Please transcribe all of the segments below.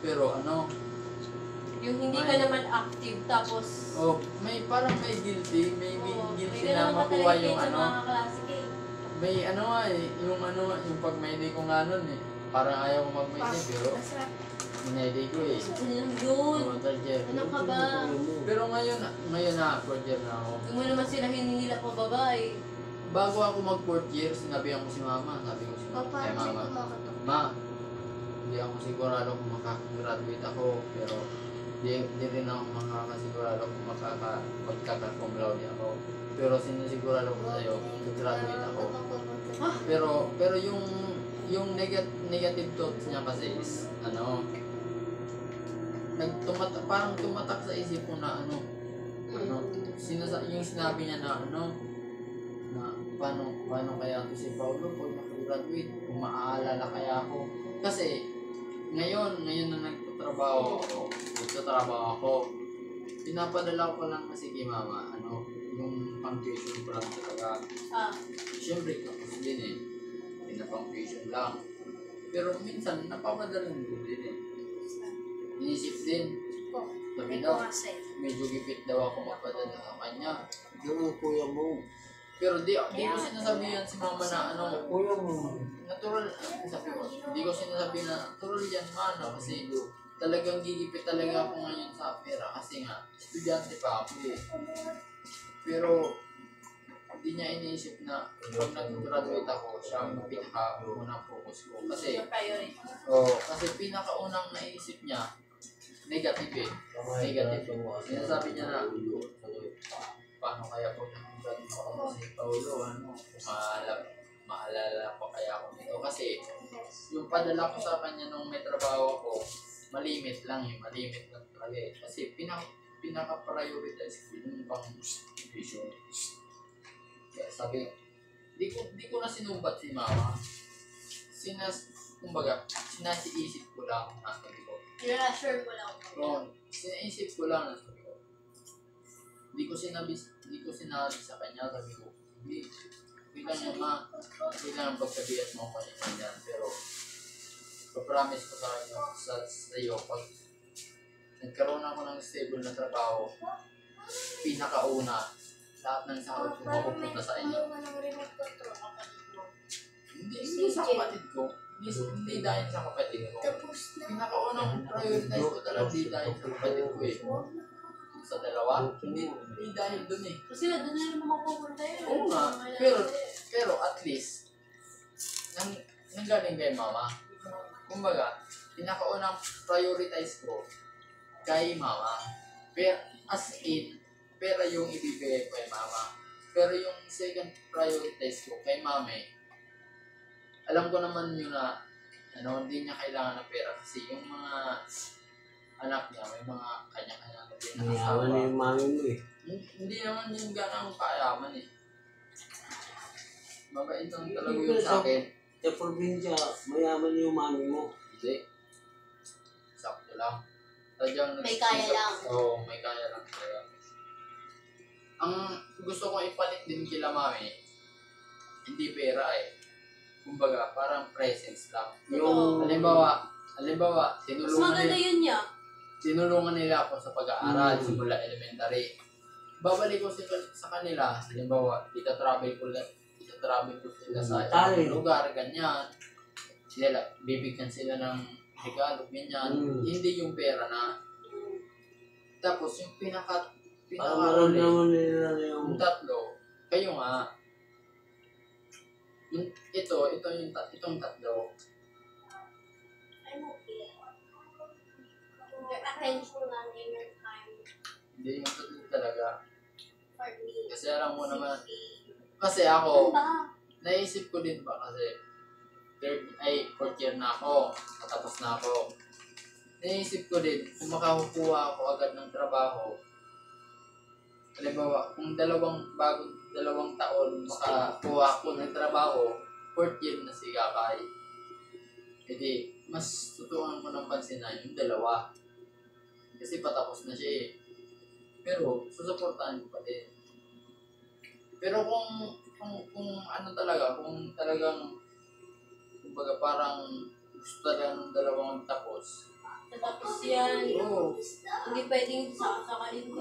Pero ano, Yung hindi ka naman active, tapos... oh, may parang may guilty, may Oo, guilty may na ganun ka makuha talaga yung sa ano. mga kaklase ka eh. May ano nga eh, yung pag may day ko nga nun eh. Parang ayaw ko mag-may day, pero minayday ko eh. Ano lang yun? Oh, third year. Ano ka ba? Pero ngayon na, fourth year na ako. Yung mo naman sila hinihila pa babae. Bago ako mag fourth year, sinabihan ko si mama. Sabi ko si mama, Papa, mama, ma, hindi ako sigurado kung makakagraduate ako, pero di rin ako makakasigurado kung magkaka-cum laude ako. Pero sinisigurado ko sa'yo, graduate ako. Pero yung negative thoughts niya kasi is, parang tumatak sa isip ko na yung sinabi niya na na paano kaya to si Paulo pag nakagraduate, kung maaalala kaya ako. Kasi ngayon na nagtatrabaho ako, pinapadala ko lang kasi kay mama, yung pang-tuition ko lang talaga. Siyempre, tapos din eh, pinapang-tuition lang. Pero minsan, napapadalhin ko din eh. Inisip din, sabi daw, medyo gipit daw ako magpadala sa kanya. Yung kuya mo. Pero di ko sinasabihan si mama na Kuya mo. natural, sabi ko, hindi ko sinasabihan na natural yan mana kasi talagang gigipit talaga ako ngayon sa pera kasi nga, estudyante pa ako eh. Pero, hindi niya iniisip na pag nag-graduate ako, siya ang pinaka-unang focus ko. Kasi, kasi pinaka-unang naisip niya, negative eh. Negative. Sinasabi niya na, paano kaya po nag-graduate ako si Paulo, maalala pa kaya ako nito. Kasi, yung padala ko sa kanya nung may trabaho ako, malimit lang talaga eh. Kasi pinaka-prioritize ko yung pang-vision. Kaya sabi, di ko na sinumbat si mama. Sinasiisip ko lang na sabi ko. I-reassure mo lang. Sinaisip ko lang na sabi ko. Di ko sinabi sa kanya, sabi ko, bilang yung bilang pagsabihan mo ko yan, pero papromise ko sa iyo, pag nagkaroon ako ng stable na trabaho, pinakauna, lahat ng sahod ko mapupunta sa inyo. Hindi sa kapatid ko. Hindi dahil sa kapatid ko. Pinakaunang prioritize ko talaga hindi dahil sa kapatid ko eh. Sa dalawa, hindi dahil dun eh. Kasi doon na naman mapupunta yun. Oo nga, pero at least, nanggaling kay mama. Kumbaga, pinakaunang prioritize ko kay mama. Pero as in, pera yung ibibigay ko kay mama. Pero yung second prioritize ko kay mami, alam ko naman yun na hindi niya kailangan ng pera kasi yung mga anak niya, may mga kanya-kanya na Mayaman na yung mami mo eh. Hindi naman yung ganang kayaman eh. Mabait lang talaga yun sa akin. Sa probinsya, mayaman yung mami mo. Hindi. Sakto lang. Tadyang May kaya lang. Oo, may kaya lang talaga. Ang gusto kong ipalit din kila mami, hindi pera eh. Kumbaga, parang presence lang. Yung Halimbawa, mas maganda yun niya. tinulungan nila ako sa pag-aaral, simula elementary. Babalik ko sa kanila, halimbawa, ita-travel ko sila sa ibang lugar, ganyan. Bibigyan sila ng regalo, ganyan. Hindi yung pera na. Tapos, yung Parang naman nila na yung... yung tatlo, kayo nga, itong tatlo, I'm okay. Your attention lang in your time hindi yung tatlo talaga. for me. Kasi alam mo naman, kasi ako, Ano ba? naisip ko din ba kasi fourth year na ako, katapos na ako. Naisip ko din, kung makakukuha ako agad ng trabaho, halimbawa, kung dalawang taon makakuha ako ng trabaho, fourth year na si Kakay. Hindi, mas tutukan ko ng pansin na yung dalawa. Kasi patapos na siya eh. Pero, susuportahan ko pa din. Pero kung ano talaga, kung talagang, kumbaga parang gusto talaga ng dalawang tapos, yan. Oo. Hindi pwedeng sakalin ko.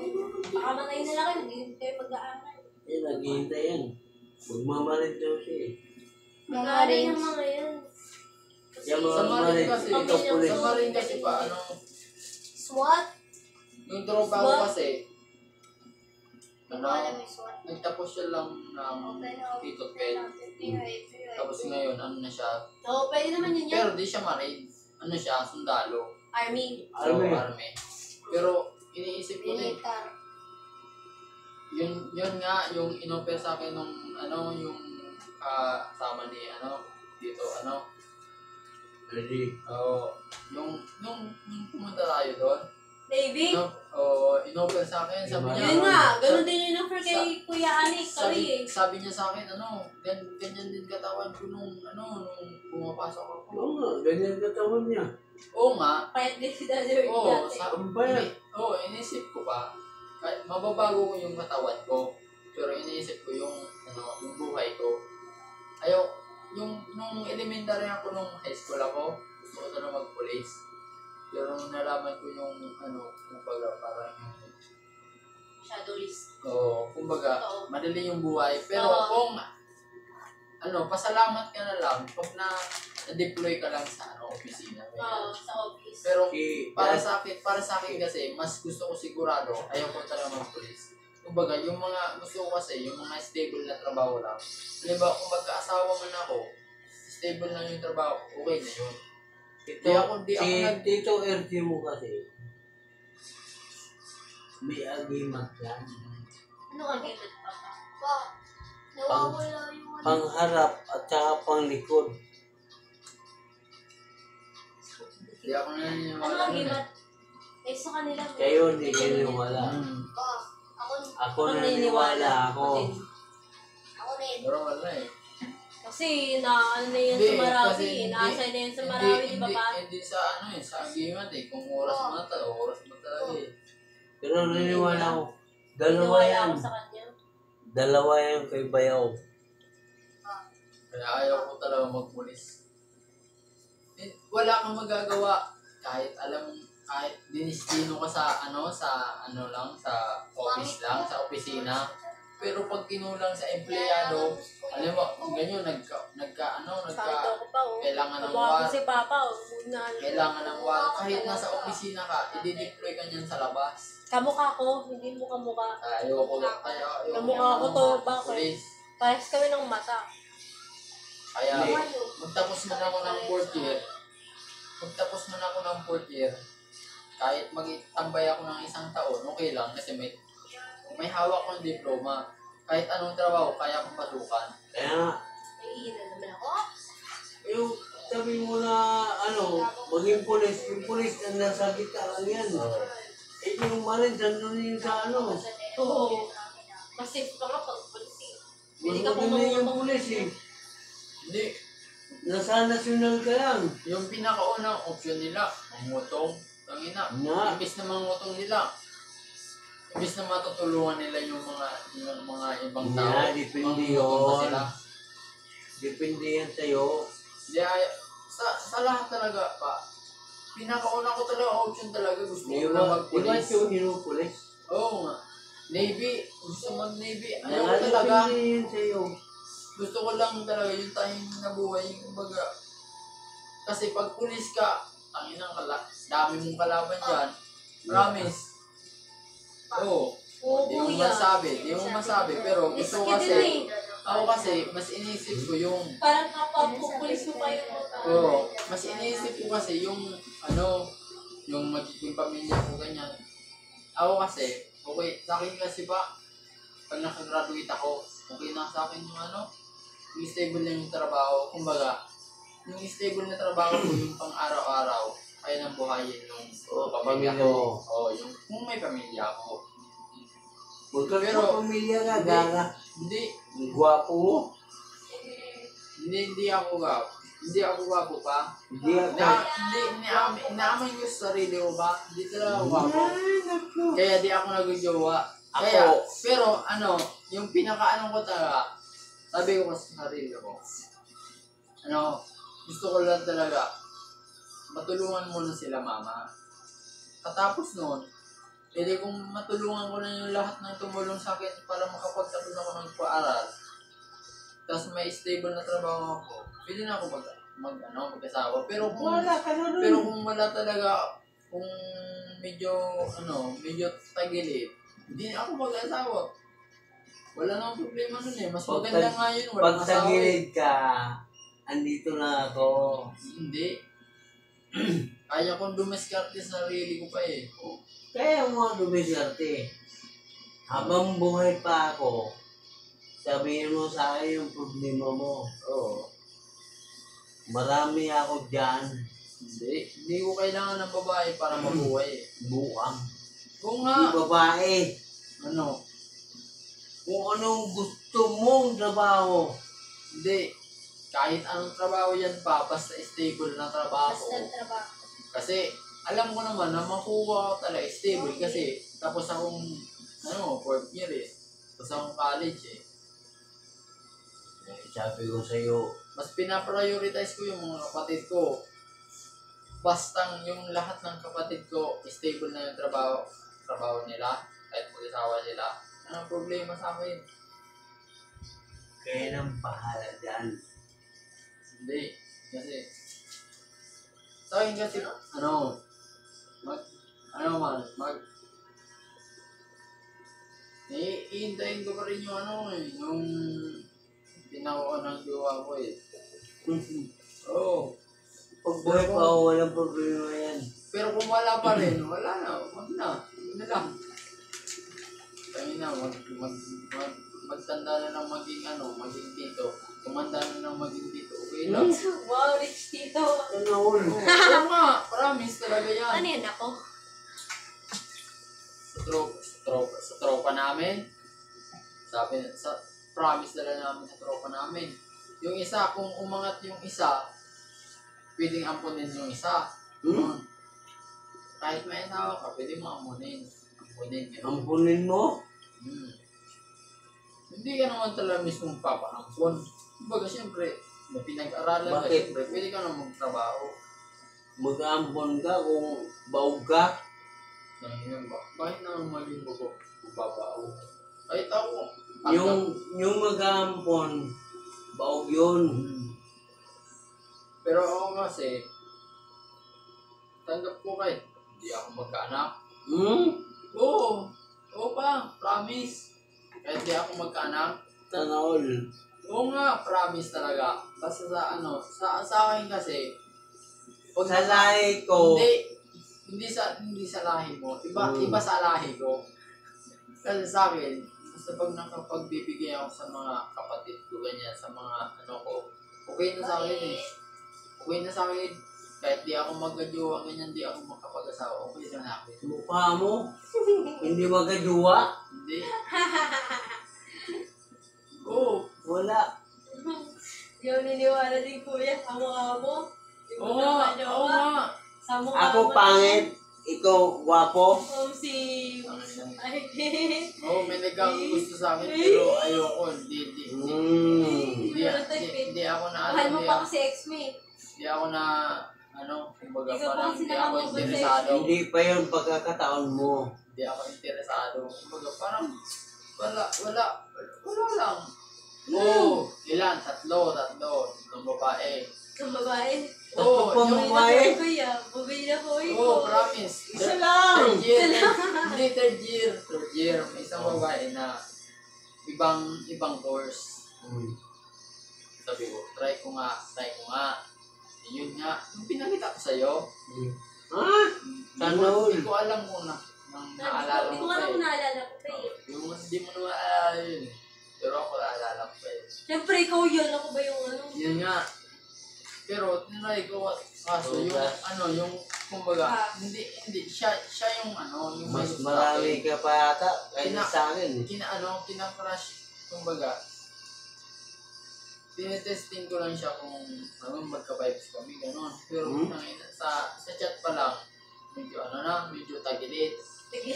Baka matayin na lang kayo, hindi kayo mag-aaral. Eh, naghihintay yan. Magmamalit daw siya eh. Mag-aaral yung mga yan. Yung mga Sa Marin malit, kasi, ito pulis. sa Marin kasi pa, ano, SWAT? yung tropa ko kasi, ano, Alam mo SWAT? nagtapos siya lang ng Tito Ken. Tapos ngayon, ano na siya, Oo, pwede naman yun yan. pero di siya Marin. Ano siya, sundalo. Army. Army. So, army. Pero, iniisip ko din, Militar. yun nga, yung inoffer sa akin nung, ano, yung kasama ni, ano, dito, ano, Ready? yung pumunta tayo doon, Navy? no, inoffer sa akin, sabi niya, Yun nga, ganun din yung offer kay Kuya Anik, kami eh. sabi niya sa akin, ano, ganyan din katawan ko nung pumapasok ako. Oo nga, ganyan katawan niya. Oo nga, Payat din si Daddy oo, dati. Ang bayad. inisip ko pa, kahit mababago ko yung katawan ko, pero iniisip ko yung, yung buhay ko. Nung elementary ako, nung high school ako, gusto ko na mag-police. Pero nung nalaman ko yung, kumbaga, parang yung, Shadow list. kumbaga, Totoo. madali yung buhay. Pero Oo. kung, pasalamat ka na lang pag na-deploy ka lang sa, opisina. Oo, sa office. Pero, Si para sa akin kasi, mas gusto ko sigurado, ayaw ko talaga mag-police. Kumbaga, yung mga, gusto ko kasi, yung mga stable na trabaho lang. Halimbawa, kung magkaasawa man ako, stable lang yung trabaho, okay na yun. Di ako nag- Tito RT mo kasi, may agimat yan. Ano ka gilid pa? Pa, nawawala yung ano. Pangharap at saka panglikod. Di ako Ano naniniwala ka nun eh. gibat? Eh, sa kanila. Kayo hindi naniniwala. Pa, ako, Ako naniniwala ako. ako rin. Pero wala eh. Kasi ano na yan Hindi, sa Marawi, kasi na-assign na yan sa Marawi, di ba pa? Hindi sa sa agimat eh. Kung oras mo na oras mo talaga eh. Pero naniniwala ako. Dalawa Niniwala yan. ako sa kanya. Dalawa yan kay Bayaw. Kaya ayaw ko talaga magpulis. Wala kang magagawa kahit kahit dinistino ka sa office lang, sa opisina. Pero pag kinulang sa empleyado, alam mo, ganyan, Sakit ako pa, oh. kailangan ng Kamuha ko war, si Papa, oh. kailangan ng war, kahit nasa opisina ka, i-deploy ka niyan sa labas. Kamukha ko, hindi mo kamukha. Ayoko Kamukha ko to, bakit? Police. Parehas kami ng mata. Kaya, Hindi. magtapos man ako ng fourth year, kahit magtambay ako ng isang taon, okay lang, kasi may hawak akong diploma. Kahit anong trabaho, kaya akong pasukan. Kaya nga, Naiinan naman ako. yung sabi mo na maging pulis, yung pulis na nasa gitna lang yan. Eh yung marin, sandun yun sa Oo. Mas safe pa nga pag polisi. Hindi ka Maganda yung pumangutong. pulis eh. Hindi, Nasa nasyonal ka lang. yung pinakaunang option nila, mangutong. Tangina, Nga. imbis na mangutong nila, imbis na matutulungan nila yung mga ibang tao, Nga, depende mangungutong pa yun. sila. Depende yan sa'yo. Sa lahat talaga pa, pinakauna ko talaga option talaga, gusto ko na Di ba mag-police. yung hinupulis? Oo nga. Navy, gusto mag-Navy. Ayaw ko talaga. Depende yan sa'yo. Gusto ko lang talaga yung tahimik na buhay. Kumbaga, kasi pag pulis ka, dami mong kalaban dyan. Promise. Oo. Oo, Di mo kuya. masabi. Pero gusto ko Risky din kasi, ako kasi, mas inisip ko yung, Parang kapapupulis mo pa yun. mas inisip ko kasi yung, yung magiging pamilya ko ganyan. Ako kasi, okay, sa akin kasi ba, pag nakagraduate ako, okay na sa akin yung yung stable na yung trabaho. Kumbaga, yung stable na trabaho ko, yung pang araw-araw, kaya nang buhayin yung pamilya mo. yung kung may pamilya ako. Pero, pamilya ka, gaga. Hindi, Gwapo mo. hindi ako gwapo. Hindi ako gwapo pa. Hindi ka. Inaamin ko sa sarili ko ba? Hindi talaga gwapo. Kaya di ako nag-jowa. Ako. Kaya, pero yung pinaka ko talaga, sabi ko sa sarili ko, gusto ko lang talaga, matulungan mo na sila mama. katapos noon, pwede kung matulungan ko na yung lahat ng tumulong sa akin para makapagtapos ako ng paaral. Tapos may stable na trabaho ako, pwede na ako mag-asawa. Pero kung Wala ka na pero nun. kung wala talaga, kung medyo tagilid, hindi na ako mag-asawa. Wala nang problema nun eh. Mas Pag maganda tag- nga yun, Pag walang sa asawa eh. gilid ka, andito na ako. Hindi. Kaya kong dumiskarte sa sarili ko pa eh. Kaya mo dumiserte. Habang buhay pa ako, sabihin mo sa akin yung problema mo. Oo. Marami ako dyan. Hindi ko kailangan ng babae para mabuhay eh. Buang. Kung Di nga, babae. ano, Kung anong gusto mong trabaho. hindi. Kahit anong trabaho yan pa, basta stable na trabaho. Basta trabaho. Kasi, alam ko naman na makuha ko talaga stable kasi tapos akong, 4th year eh. Tapos akong college eh. Sabi ko sa'yo, Mas pinaprioritize ko yung mga kapatid ko. Bastang yung lahat ng kapatid ko, stable na yung trabaho nila, kahit mag-asawa nila. Anong problema sa akin? kaya nang bahala dyan. Hindi. Kasi, sa akin kasi, iintayin ko pa rin yung pinakuha ng jowa ko eh. Oo. Pag buhay pa ako, walang problema yan. Pero kung wala pa rin, wala na. Wag na. Yun na lang. Kaya na, magtanda na ng maging tito. Tumanda na ng maging tito. Okay lang. Wow, rich tito. Tanawal. Oo nga, promise talaga yan. Ano yun ako? Sa tropa namin, promise talaga namin sa tropa namin. Yung isa, kung umangat yung isa, pwedeng ampunin yung isa. Hmm? Kahit may asawa ka, pwede mo ampunin. Ampunin. Ampunin mo? Hmm. Hindi ka naman talaga mismong papaampon. Kumbaga, siyempre, may pinag-aralan ka, Bakit? siyempre, pwede ka na magtrabaho. Mag-ampon ka kung baog ka? Nahinan ba? Bakit naman maging buko? Magbabaho. Kahit ako. Yung mag-ampon, baog yun. Pero ako kasi, tanggap ko kahit hindi ako magkaanak. Hmm? Oo. Oo pa, promise. Kahit hindi ako magkaanak. Tanawal. Oo nga, promise talaga. Basta sa akin kasi, pag Sa lahi ko, hindi sa lahi mo. Iba sa lahi ko. Kasi sa akin, basta pag nakapagbibigay ako sa mga kapatid ko, ganyan, sa mga ko, okay na sa akin eh. Okay na sa akin. Kahit di ako magkajowa, ganyan, di ako makapag-asawa, okay na akin. mukha mo, hindi magajuwa. Hindi. Oo. Wala. Yung niniwala din kuya, amo-amo. Oo nga. Oo nga. Sa mukha Ako mo pangit, ikaw gwapo. si... Ay, Oo, may nagkakagusto sa akin, pero ayoko. Hindi ako na mahal mo pa kasi ex mo eh. Hindi ako na, kumbaga Ikaw parang pa hindi ako sinakabog sa interesado. Hindi pa yun pagkakataon mo. Hindi ako interesado. Kumbaga parang, wala lang. Oo, ilan? Tatlo ng babae. Yung babae. Oo, Tatlo pang yung, babae? Kuya, bubili na po oo, promise. Isa lang. Third year, may isang babae na ibang course. Sabi ko, try ko nga. Yun nga, yung pinakita ko sa'yo, Ha? hindi ko alam kung naalala Hindi mo ko pa alam kung eh. naalala ko pa eh. Yung hindi mo naman alala yun eh. Pero ako naalala ko pa eh. Siyempre, ikaw yun. Ako ba yung ano? Yun nga. Pero, tinry ko, kaso yung, kumbaga, hindi, siya yung yung may Mas gusto marami sa ka pa ata kaysa sa akin. akin. Kina-crush, kumbaga, tinetesting ko lang siya kung magka-vibes kami, gano'n. Pero, sa chat pa lang, medyo tagilid. Sige.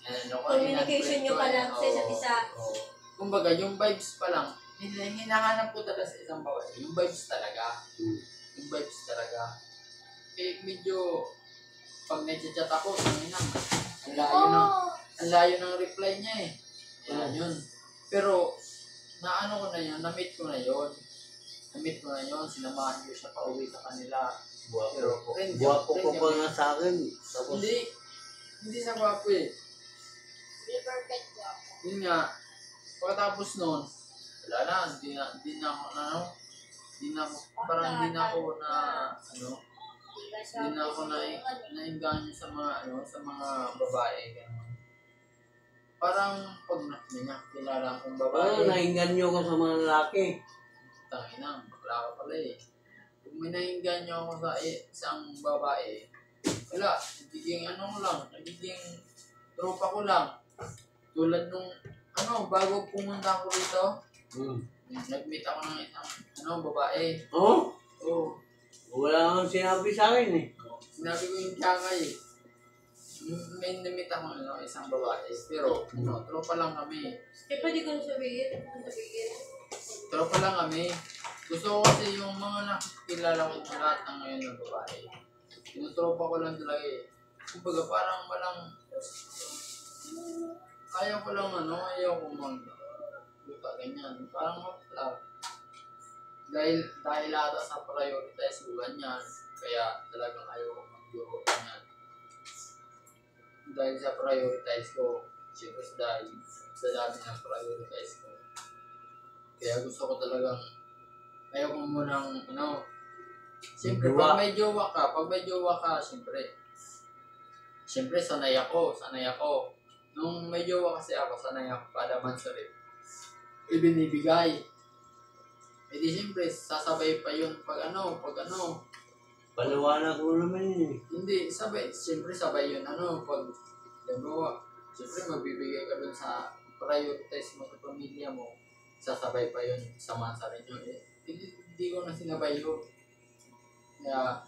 in-unfriend Communication nyo ko pa eh. lang sa isa't Oo. isa. Oo. Kumbaga, yung vibes pa lang, hinahanap ko talaga sa isang babae. Yung vibes talaga. Yung vibes talaga. Eh, medyo pag nag-chat ako, ang layo ng reply niya eh. Yan yun. Pero, naano ko na yun, na-meet ko na yun. Sinamahan ko siya pa uwi sa kanila. Guwapo ko pa nga sa akin. Tapos, Hindi sa gwapo eh. Hindi perfect ko ako. Yun nga, pagkatapos nun, wala na, hindi na ako nainganyo sa mga babae. Ganun. Parang pag nakilala akong babae, nainganyo ko sa mga lalaki. tangina, bakla ka pala eh. Kung may nainganyo ako sa isang babae, wala, nagiging tropa ko lang. Tulad nung, bago pumunta ako dito, nag-meet ako ng isang babae. Oh? Oo. Wala kang sinabi sa akin eh. Sinabi ko yung tiyangay eh. May na-meet ako isang babae. Pero, tropa lang kami. Eh, pwede ko sabihin. Tropa lang kami. Gusto ko kasi yung mga nakikilala ko sa lahat ng ngayon ng babae. Tinutropa ko lang talaga eh. Kumbaga parang walang... ayaw ko ganyan. Parang mapla. Dahil ata sa prioritize ko ganyan. Kaya talagang ayaw ko mag-duro ganyan. Dahil sa prioritize ko, siyempre sa dami ng prioritize ko. Kaya gusto ko talagang ayaw ko munang siyempre pag may jowa ka, siyempre sanay ako. Nung may jowa kasi ako, sanay ako kada mansalit. Ibinibigay. E di siyempre, sasabay pa yun pag Paliwanag ko naman yun eh. hindi, siyempre sabay yun pag siyempre magbibigay ka dun sa prioritize mo sa pamilya mo, sasabay pa yun sa mansalit nyo. Hindi ko na sinabay yun. Kaya,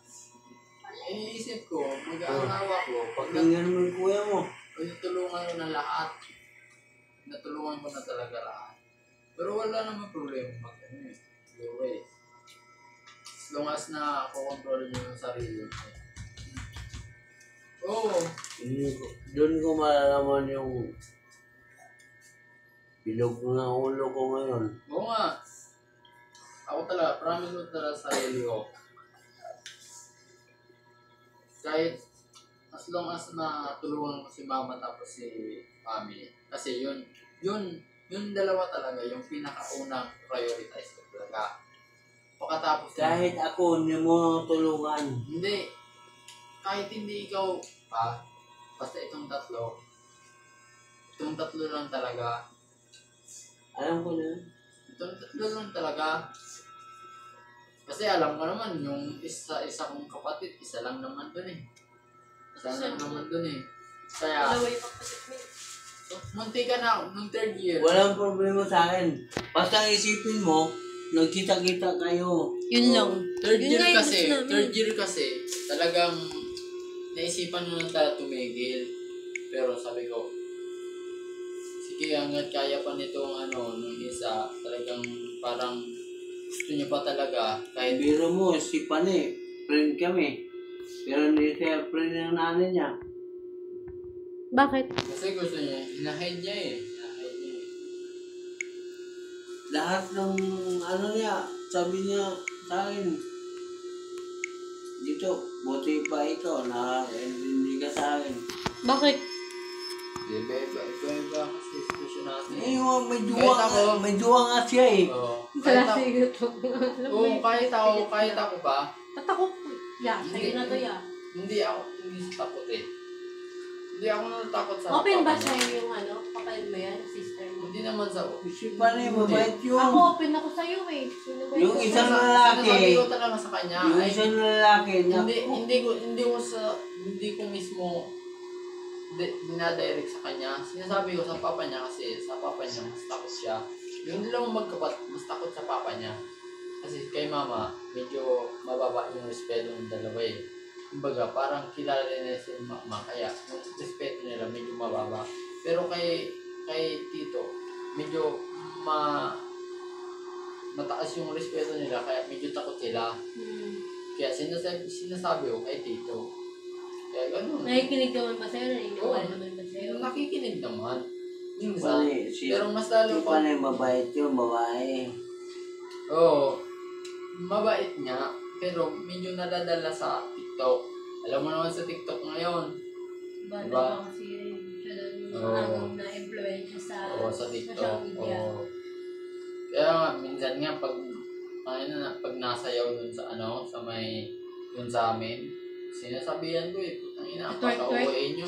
iniisip ko, mag-aawa ko, Pakinggan mo yung kuya mo. Natulungan ko na lahat. Natulungan ko na talaga lahat. Pero wala naman problema anyway. As long as na kukontrol nyo yung sarili nyo. Oo. Doon ko malalaman yung bilog ng ulo ko ngayon. Oo nga. Ako talaga, promise mo talaga sa sarili ko. Kahit as long as matulungan ko si mama tapos si mami. Kasi yun dalawa talaga yung pinakaunang prioritize ko talaga. Pagkatapos Kahit ako, hindi mo tulungan. hindi. Kahit hindi ikaw pa, basta itong tatlo lang talaga. Alam ko na. Itong tatlo lang talaga. Kasi alam ko naman, yung isa kong kapatid, isa lang naman dun eh. Kaya, Dalawa yung pagpasok mo. munti ka na, nung third year. Walang problema sa akin. Basta isipin mo, nagkita-kita kayo. Yun lang. Third Yun year nga yung kasi, gusto namin. third year kasi, talagang naisipan nyo na talaga tumigil. Pero sabi ko, sige, hanggat kaya pa nitong nung isa, talagang parang gusto nyo pa talaga. Kahit Biro mo, si Pane, friend kami. Pero hindi siya friend ng nanay niya. Bakit? kasi gusto niya, hinahide niya eh. Lahat ng niya, sabi niya sa akin, dito, buti pa ikaw, hindi ka sa akin. Bakit? Iba kasi sitwasyon natin. Eh, Kahit ako- may duwa nga siya eh. Oo. Wala siguro. Kahit ako ba, Tatakot ko. Yeah, sa'yo na to ya. hindi sa takot eh. Hindi ako natatakot sa Open ba papa sa'yo niya. yung kapal mo yan, sister mo? Hindi naman sa Si Pane, mabait yun. Ako, open ako sa'yo eh. Sino ba Yung yun? isang lalaki. Sinasabi ko talaga sa kanya. Yung ay, isang lalaki na, hindi ko mismo dinadirect sa kanya. Sinasabi ko sa papa niya kasi sa papa niya mas takot siya. Yung dalawang mas takot sa papa niya. Kasi kay mama, medyo mababa yung respeto ng dalawa eh. Kumbaga, parang kilala nila si mama, kaya yung respeto nila medyo mababa. Pero kay tito, medyo mataas yung respeto nila, kaya medyo takot sila. Hmm. Kaya sinasabi ko kay tito. Kaya ganun. Nakikinig naman ba sa'yo? Naniniwala Oo. naman ba sa'yo? Nakikinig naman. Minsan. Si Pero mas lalo pa na yung mabait yung babae. Oo. Mabait nga. Pero medyo nadadala sa TikTok. Alam mo naman sa TikTok ngayon. Bata Diba? pa kasi siya doon Oo. maraming na-influensya sa Oo, sa TikTok. social media. Oo. Kaya nga, minsan nga pag nasayaw dun sa sa may dun sa amin, sinasabihan ko putang ina, Twerk, twerk. paka-uwiin nyo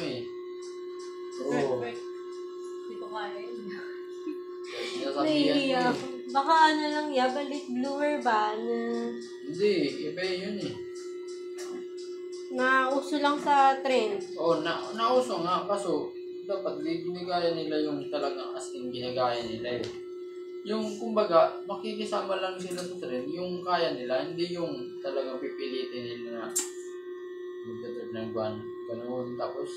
Oo. Hindi ko kaya yun. Sinasabihan Nahihiya ko ako. Baka ano lang ya, balit bloomer ba na Hindi, iba yun nauso lang sa trend. Oo, nauso nga, kaso dapat ginagaya nila yung talagang as in ginagaya nila Yung kumbaga, makikisama lang sila sa trend, yung kaya nila, hindi yung talagang pipilitin nila na magdatrip ng buwan. Ganun. Tapos,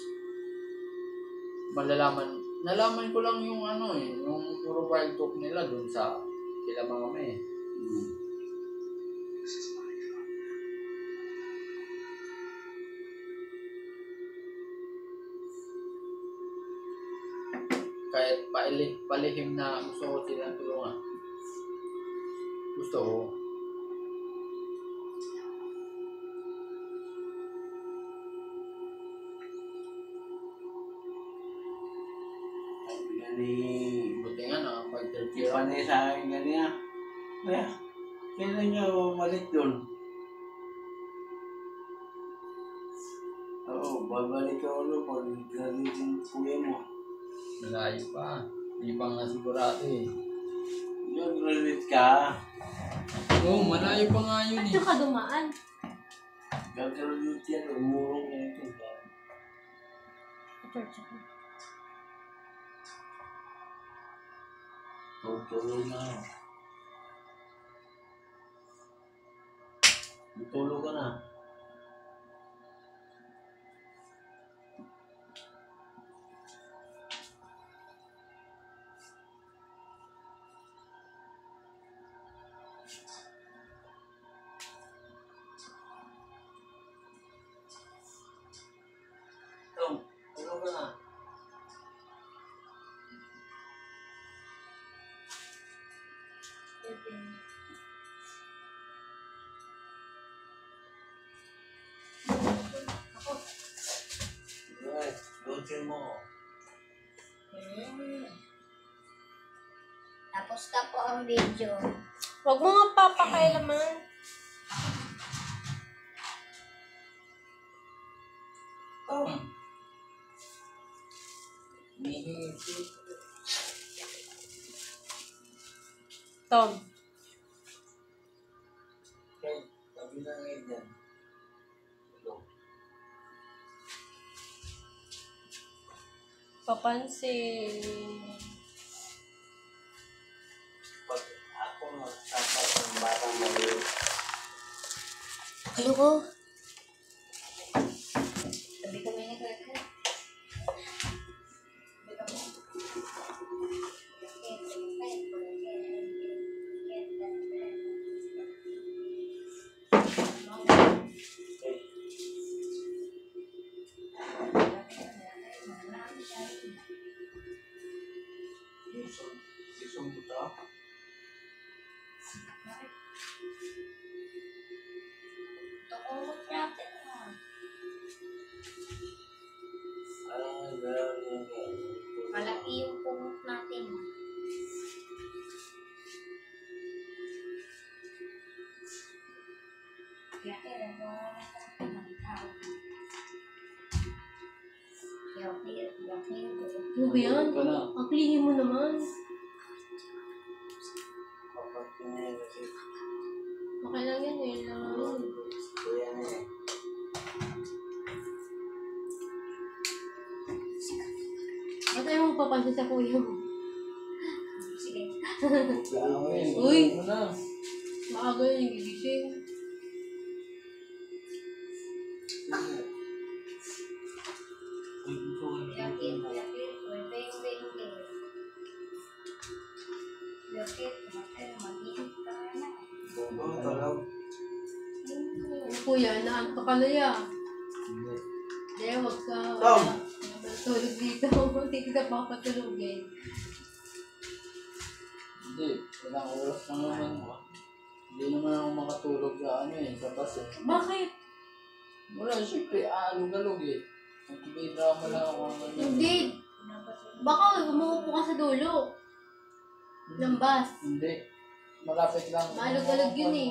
nalaman ko lang yung yung puro wild talk nila dun sa kila mama Kahit palihim na gusto ko silang tulungan. Gusto ko. Buti nga nakapag-30 Panay sa akin ganyan. Kaya, kailan niya bumalik doon? Oo, babalik ka ulo pag graduate yung kuya mo. Malayo pa. Hindi pa nga sigurado Graduate ka. Oo, malayo pa nga yun At saka dumaan. Gagraduate yan, umurong na ito. Tulog na. Tulog ka na. Tom, tulog ka na. Right, lutin mo. Tapos na po ang video. Huwag mo nga papakailaman. Tom. Tom. Okay, sabi na ngayon yan. Papansin. Pag ako nagtapat ng batang maliit, Ano ko? Sabi kami ni Kaka. isang buta. Malaki yung punot natin. Ano ba yan? Ang klihi mo naman. Okay lang yan eh. Ba't ayaw mo papansin sa kuya mo? Sige. Uy! Maaga yan yung gigising. Yakit, yakit. Beng, beng, beng. Yakit, yakit. Mag-ihip ka na. Kuya, naanto ka na ya. Hindi. Hindi, Tom. Tulog dito. Hindi kita papatulogin. Hindi, ilang oras na naman. Hindi naman ako makatulog sa ano eh, sa bus eh. Bakit? Wala, syempre, aalog-alog eh. Nagkibay-drama lang ako ng ganyan. Hindi. Baka umuupo ka sa dulo. Ng bus. Hindi. Malapit lang. Maalog-alog yun eh.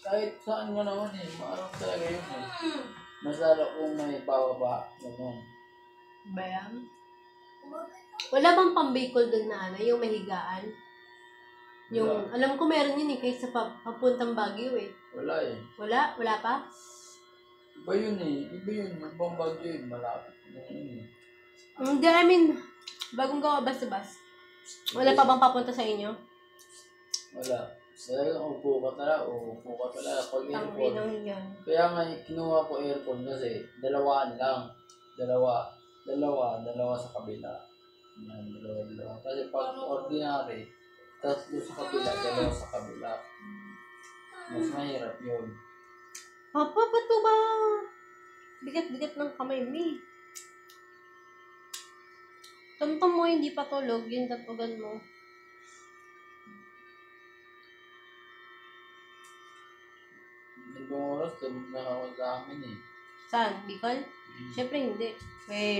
Kahit saan nga naman eh, maarap talaga yun eh. Mas lalo kung may bababa, gano'n. Ba yan? Wala bang pambikol doon na ano, yung mahigaan? Yung, alam ko meron yun eh, kahit sa papuntang Baguio eh. Wala eh. Wala? Wala pa? Iba yun eh. Iba yun. Ibang bagyo yun. Malapit na yun eh. Hindi, I mean, bagong gawa ba sa bus? Wala pa bang papunta sa inyo? Wala. Dahil upo ka talaga, upo ka talaga pag Ang aircon. inang yan. Kaya nga kinuha ko aircon kasi dalawaan lang. Dalawa sa kabila. Yan, dalawa. Kasi pag ordinary, tatlo sa kabila, dalawa sa kabila. Mas mahirap yun. Papa, ba't po ba? Bigat-bigat ng kamay mo eh. Tumtum mo, hindi pa tulog, yung tatugan mo. Ibang oras, tulog na ako sa amin eh. Saan? Bicol? Siyempre hindi.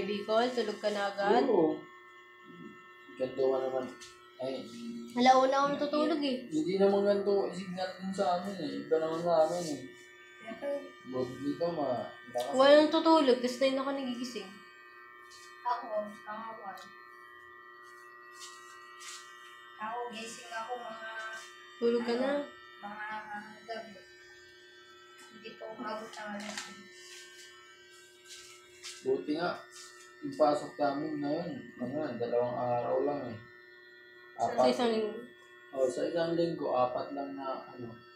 Bicol, tulog ka na agad. Oo. Ganto ka naman. Ay, Alauna ako natutulog eh. hindi naman ganito signal dun sa amin eh. Iba naman sa amin eh. Buti dito lakas. Walang tutulog, tapos 9 ako nagigising. Ako, pangawan. Ako, gising ako mga Tulog ka na. gabi. Hindi po umabot ng alas. Buti nga. Yung pasok namin ngayon, 2 araw lang eh. Sa isang linggo. Sa isang linggo, 4 lang na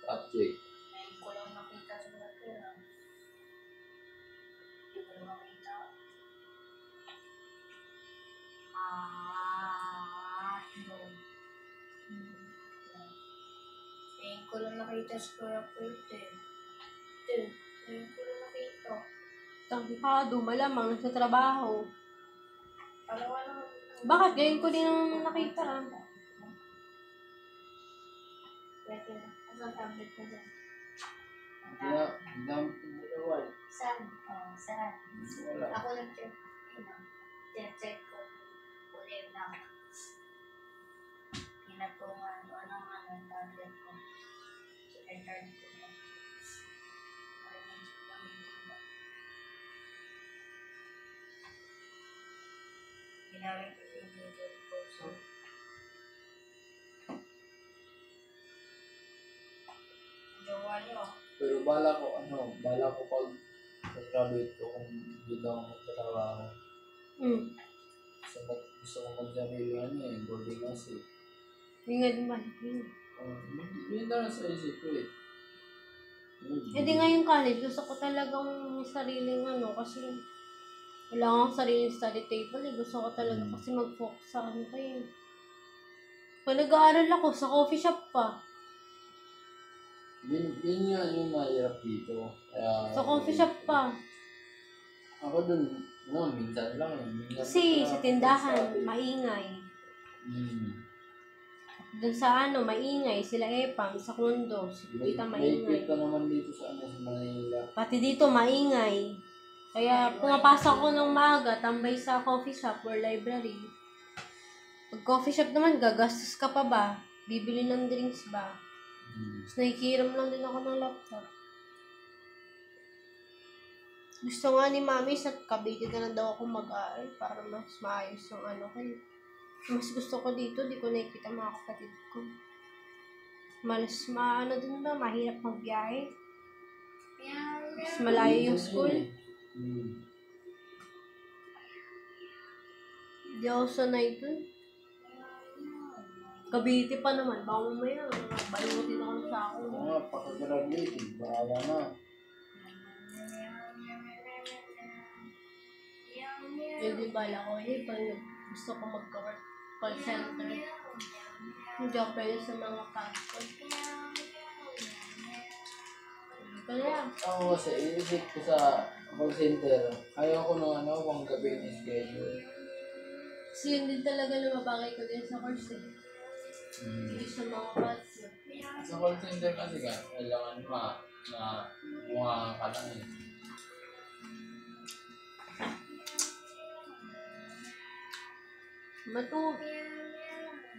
subject. Ngayon ko lang nakita sa natira. Hindi ko lang makita. No. Ngayon ko lang nakita sa Kuya Pulte. Ngayon ko lang nakita. Tangkado, malamang nasa trabaho. Palawa lang. Bakit? Ngayon ko din ang nakita. Pwede na. Ang tablet ko dyan. Hindi namin pinalawa eh. Saan? Saan? Wala. Ako nag-check. Check ko. Kulay lang. Pinatungan ko ng tablet ko. Secretary ko na. Ginawin ko yung video ko. So, jowa niyo. Pero bala ko pag graduate ko kung dito ako magtatrabaho. Gusto ko mag-sarili boarding house eh. Hindi nga din balik yun. Yun na lang sa isip ko eh. Hindi nga yung college, gusto ko talagang sariling kasi wala akong sariling study table eh. Gusto ko talaga kasi mag-focus sa kayo. Pag nag-aaral ako, sa coffee shop pa. Yun nga yung mahirap dito. Kaya, Sa coffee shop pa. Ako dun, minsan lang eh. Minsan Kasi lang sa ako tindahan, magsabi. maingay. Hmm. Doon sa maingay. Sila Epang, sa condo. Si Tita May maingay. ka naman dito sa Manila. Pati dito, maingay. Kaya pumapasok ko ng maaga, tambay sa coffee shop or library. Pag coffee shop naman, gagastos ka pa ba? Bibili ng drinks ba? Tapos nakikiram lang din ako ng laptop. Gusto nga ni Mami sa Cavite na daw ako mag-aaral para mas maayos yung kayo. Mas gusto ko dito, di ko nakikita mga kapatid ko. Malas din ba? Mahirap magbiyahe. Mas malayo yung school. Hindi ako sanay dun. Cavite pa naman. Baka mamaya, balutin ako sa ako. Mga pakagraduate eh. Bahala na. Hindi bala ko pag gusto ko mag-work call center. Hindi ako pwede sa mga campus. Kaya, Ako kasi iisip ko sa call center. Ayaw ko na kung gabi ni schedule. Kasi yun din talaga na mabagay ko din sa course eh. Hindi sa mga bats. Sa call center kasi kailangan na mukha ka lang eh.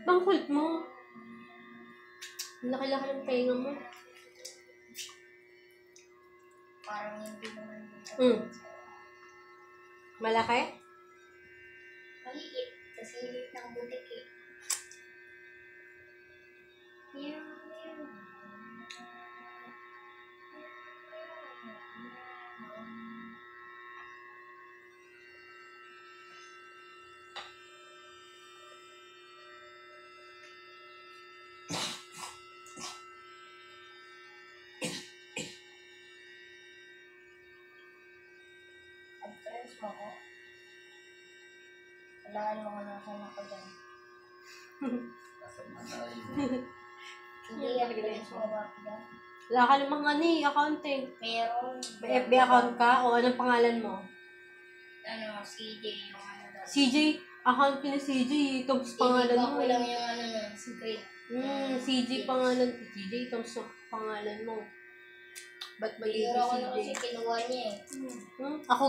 Bang kulit mo. Ang laki-laki ng pahinga mo. Parang hindi naman dito. Malaki? Maliit. Kasi liit ng butik eh. Advance mo ko. Kailangan mo ko nasan ako dyan. Kasama na rin. Hindi, advance mo ba ako dyan? Wala ka namang accounting. Meron. May FB account ka o anong pangalan mo? Ano, CJ yung ano doon. CJ, account ko ni CJ, Toms pangalan mo. Ko lang yung ano nun, secret. CJ pangalan, CJ, Toms pangalan mo. Ba't mali Pero ako si na CJ? kasi kinuha niya eh. Ako